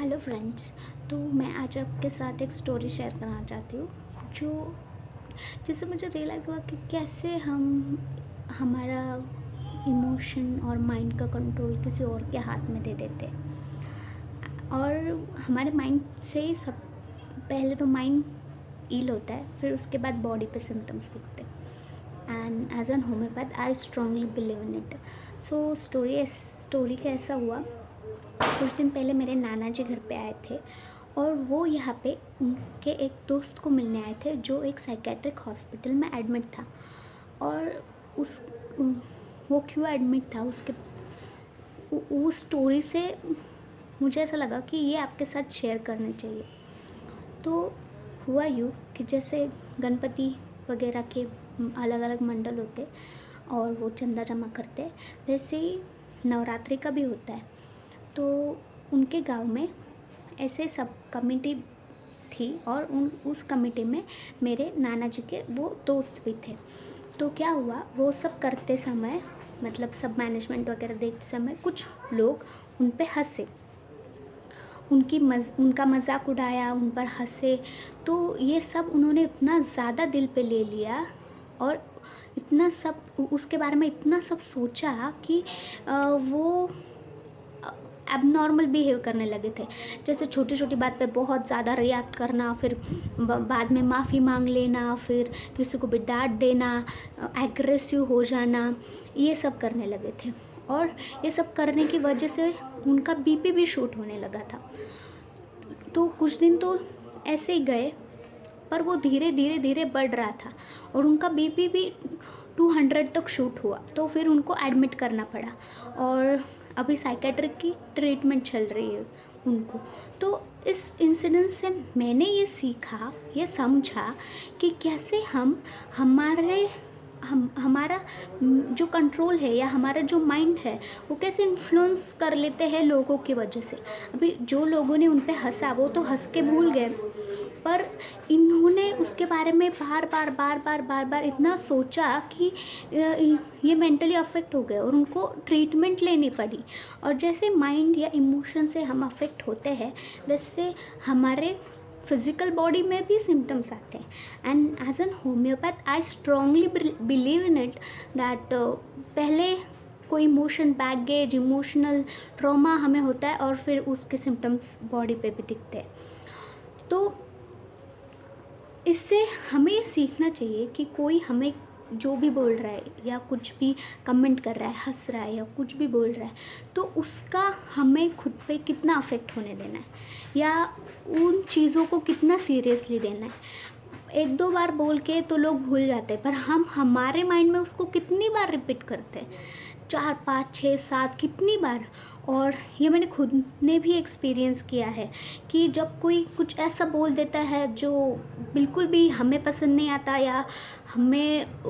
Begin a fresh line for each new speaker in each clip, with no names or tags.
Hello friends. तो मैं आज आपके साथ एक स्टोरी शेयर करना चाहती हूँ जो जिससे मुझे रियलाइज़ हुआ कि कैसे हम हमारा इमोशन और माइंड का कंट्रोल किसी और के हाथ में दे देते हैं। और हमारे माइंड से ही सब पहले तो माइंड हील होता है, फिर उसके बाद बॉडी पे सिम्टम्स दिखते हैं। And as an homeopath I strongly believe in it. So story का ऐसा हुआ, कुछ दिन पहले मेरे नाना जी घर पे आए थे और वो यहाँ पे उनके एक दोस्त को मिलने आए थे जो एक साइकेट्रिक हॉस्पिटल में एडमिट था। और उस वो क्यों एडमिट था, उसके उस स्टोरी से मुझे ऐसा लगा कि ये आपके साथ शेयर करनी चाहिए। तो हुआ यूँ कि जैसे गणपति वगैरह के अलग अलग मंडल होते और वो चंदा जमा करते, वैसे ही नवरात्रि का भी होता है। तो उनके गांव में ऐसे सब कमेटी थी और उस कमेटी में मेरे नाना जी के वो दोस्त भी थे। तो क्या हुआ, वो सब करते समय मतलब सब मैनेजमेंट वगैरह देखते समय कुछ लोग उन पे हंसे, उनका मजाक उड़ाया, उन पर हंसे। तो ये सब उन्होंने इतना ज़्यादा दिल पे ले लिया और इतना सब उसके बारे में इतना सब सोचा कि वो एबनॉर्मल बिहेव करने लगे थे। जैसे छोटी छोटी बात पे बहुत ज़्यादा रिएक्ट करना, फिर बाद में माफ़ी मांग लेना, फिर किसी को भी डांट देना, एग्रेसिव हो जाना, ये सब करने लगे थे। और ये सब करने की वजह से उनका बीपी भी शूट होने लगा था। तो कुछ दिन तो ऐसे ही गए, पर वो धीरे धीरे धीरे बढ़ रहा था और उनका बीपी भी 200 तक शूट हुआ। तो फिर उनको एडमिट करना पड़ा और अभी साइकेट्रिक की ट्रीटमेंट चल रही है उनको। तो इस इंसिडेंट से मैंने ये सीखा, ये समझा कि कैसे हमारा जो कंट्रोल है या हमारा जो माइंड है वो कैसे इन्फ्लुएंस कर लेते हैं लोगों की वजह से। अभी जो लोगों ने उन पे हंसा वो तो हंस के भूल गए, पर इन्होंने उसके बारे में बार बार इतना सोचा कि ये मेंटली अफेक्ट हो गए और उनको ट्रीटमेंट लेनी पड़ी। और जैसे माइंड या इमोशन से हम अफेक्ट होते हैं, वैसे हमारे फिजिकल बॉडी में भी सिम्टम्स आते हैं। And as an homeopath I strongly believe in it that पहले कोई इमोशन बैगेज, इमोशनल ट्रॉमा हमें होता है और फिर उसके सिम्टम्स बॉडी पे भी दिखते हैं। तो इससे हमें ये सीखना चाहिए कि कोई हमें जो भी बोल रहा है या कुछ भी कमेंट कर रहा है, हंस रहा है या कुछ भी बोल रहा है, तो उसका हमें खुद पे कितना अफेक्ट होने देना है या उन चीज़ों को कितना सीरियसली देना है। एक दो बार बोल के तो लोग भूल जाते हैं, पर हम हमारे माइंड में उसको कितनी बार रिपीट करते हैं, 4 5 6 7 कितनी बार। और ये मैंने खुद ने भी एक्सपीरियंस किया है कि जब कोई कुछ ऐसा बोल देता है जो बिल्कुल भी हमें पसंद नहीं आता या हमें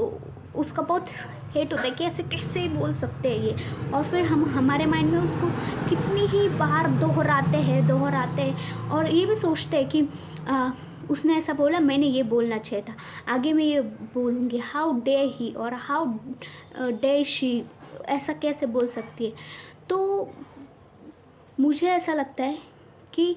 उसका बहुत हेट होता है कि ऐसे कैसे बोल सकते हैं ये, और फिर हम हमारे माइंड में उसको कितनी ही बार दोहराते हैं और ये भी सोचते हैं कि उसने ऐसा बोला, मैंने ये बोलना चाहिए था, आगे मैं ये बोलूँगी, हाउ डे ही और हाउ डे शी, ऐसा कैसे बोल सकती है। तो मुझे ऐसा लगता है कि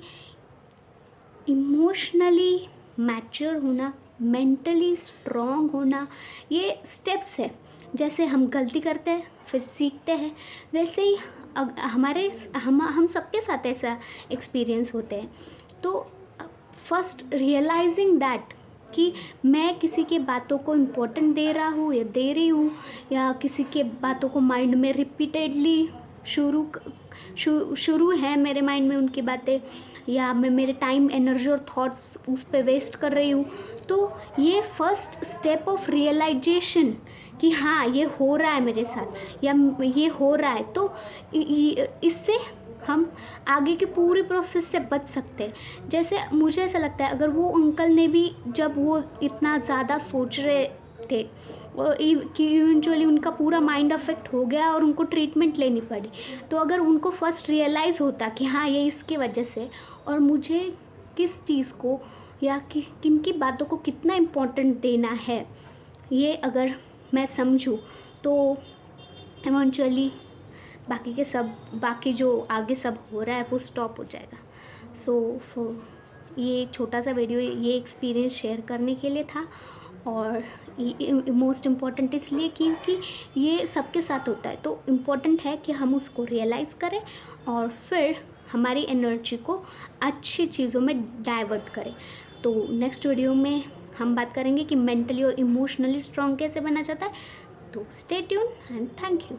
इमोशनली मैच्योर होना, मेंटली स्ट्रॉन्ग होना, ये स्टेप्स है। जैसे हम गलती करते हैं फिर सीखते हैं, वैसे ही हम सबके साथ ऐसा एक्सपीरियंस होते हैं। तो फर्स्ट रियलाइजिंग दैट कि मैं किसी के बातों को इम्पोर्टेंट दे रहा हूँ या दे रही हूँ, या किसी के बातों को माइंड में रिपीटेडली शुरू है मेरे माइंड में उनकी बातें, या मैं मेरे टाइम, एनर्जी और थॉट्स उस पर वेस्ट कर रही हूँ। तो ये फर्स्ट स्टेप ऑफ रियलाइजेशन कि हाँ ये हो रहा है मेरे साथ या ये हो रहा है, तो इससे हम आगे की पूरी प्रोसेस से बच सकते हैं। जैसे मुझे ऐसा लगता है अगर वो अंकल ने भी, जब वो इतना ज़्यादा सोच रहे थे कि इवेंचुअली उनका पूरा माइंड अफेक्ट हो गया और उनको ट्रीटमेंट लेनी पड़ी, तो अगर उनको फर्स्ट रियलाइज़ होता कि हाँ ये इसकी वजह से, और मुझे किस चीज़ को या किन की बातों को कितना इम्पोर्टेंट देना है, ये अगर मैं समझूँ, तो इवेंचुअली बाकी जो आगे सब हो रहा है वो स्टॉप हो जाएगा। सो ये छोटा सा वीडियो ये एक्सपीरियंस शेयर करने के लिए था। और मोस्ट इम्पॉर्टेंट इसलिए क्योंकि ये सबके साथ होता है, तो इम्पॉर्टेंट है कि हम उसको रियलाइज़ करें और फिर हमारी एनर्जी को अच्छी चीज़ों में डाइवर्ट करें। तो नेक्स्ट वीडियो में हम बात करेंगे कि मेंटली और इमोशनली स्ट्रॉन्ग कैसे बना जाता है। तो stay tune and thank you.